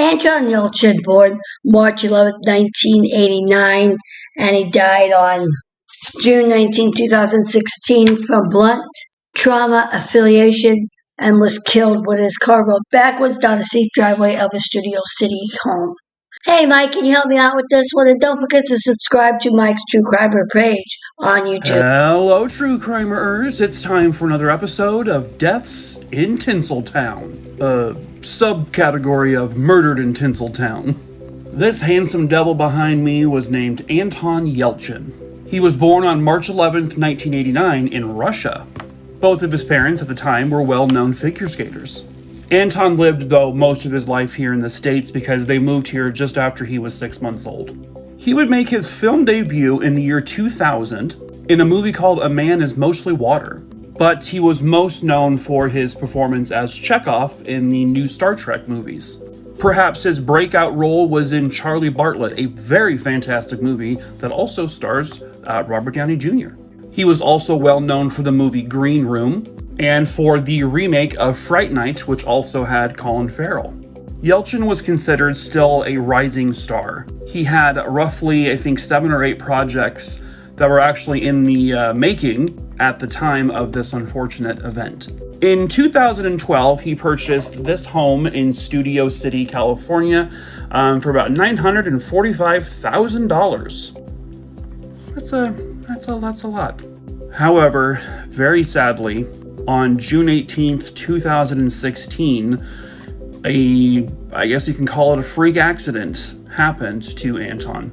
Anton Yelchin, born March 11th, 1989, and he died on June 19, 2016 from blunt trauma affiliation and was killed when his car rolled backwards down a steep driveway of his Studio City home. Hey Mike, can you help me out with this one? And don't forget to subscribe to Mike's True Crimer page on YouTube. Hello, True Crimers. It's time for another episode of Deaths in Tinseltown, a subcategory of Murdered in Tinseltown. This handsome devil behind me was named Anton Yelchin. He was born on March 11th, 1989 in Russia. Both of his parents at the time were well-known figure skaters. Anton lived, though, most of his life here in the States because they moved here just after he was 6 months old. He would make his film debut in the year 2000 in a movie called A Man is Mostly Water, but he was most known for his performance as Chekhov in the new Star Trek movies. Perhaps his breakout role was in Charlie Bartlett, a very fantastic movie that also stars Robert Downey Jr. He was also well known for the movie Green Room, and for the remake of Fright Night, which also had Colin Farrell. Yelchin was considered still a rising star. He had roughly, 7 or 8 projects that were actually in the making at the time of this unfortunate event. In 2012, he purchased this home in Studio City, California, for about $945,000. That's a lot. However, very sadly, on June 18th, 2016, I guess you can call it a freak accident happened to Anton.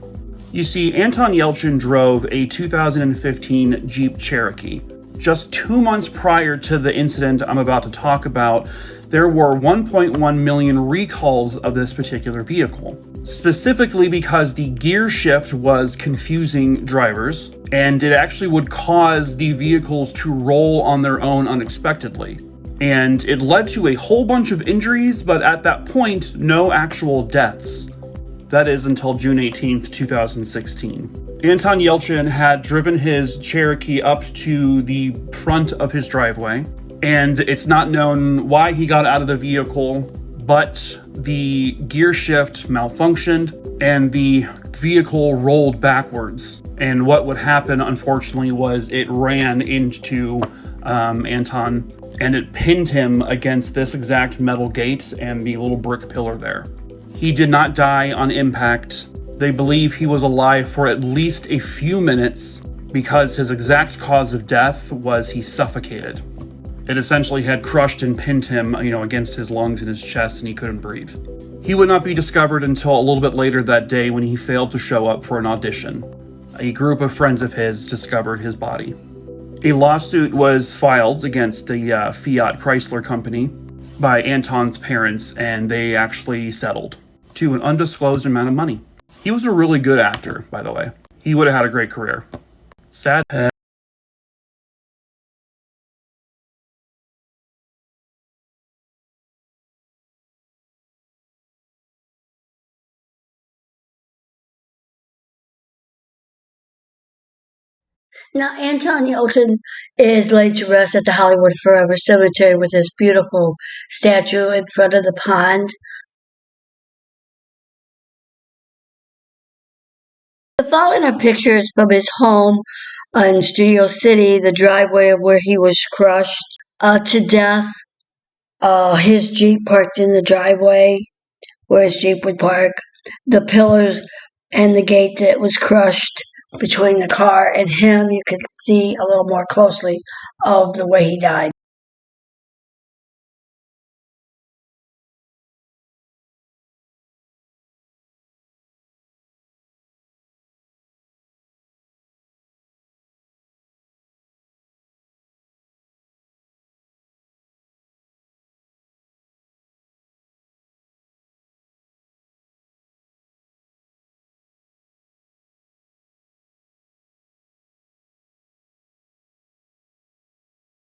You see, Anton Yelchin drove a 2015 Jeep Cherokee. Just 2 months prior to the incident I'm about to talk about, there were 1.1 million recalls of this particular vehicle, specifically because the gear shift was confusing drivers, and it actually would cause the vehicles to roll on their own unexpectedly. And it led to a whole bunch of injuries, but at that point, no actual deaths. That is until June 18th, 2016. Anton Yelchin had driven his Cherokee up to the front of his driveway, and it's not known why he got out of the vehicle, but the gear shift malfunctioned and the vehicle rolled backwards. And what would happen, unfortunately, was it ran into Anton, and it pinned him against this exact metal gate and the little brick pillar there. He did not die on impact. They believe he was alive for at least a few minutes because his exact cause of death was he suffocated. It essentially had crushed and pinned him, against his lungs and his chest, and he couldn't breathe. He would not be discovered until a little bit later that day when he failed to show up for an audition. A group of friends of his discovered his body. A lawsuit was filed against the Fiat Chrysler company by Anton's parents, and they actually settled to an undisclosed amount of money. He was a really good actor, by the way. He would have had a great career. Sad. Now, Anton Yelchin is laid to rest at the Hollywood Forever Cemetery with his beautiful statue in front of the pond. The following are pictures from his home in Studio City, the driveway where he was crushed to death. His Jeep parked in the driveway where his Jeep would park. The pillars and the gate that was crushed between the car and him. You can see a little more closely of the way he died.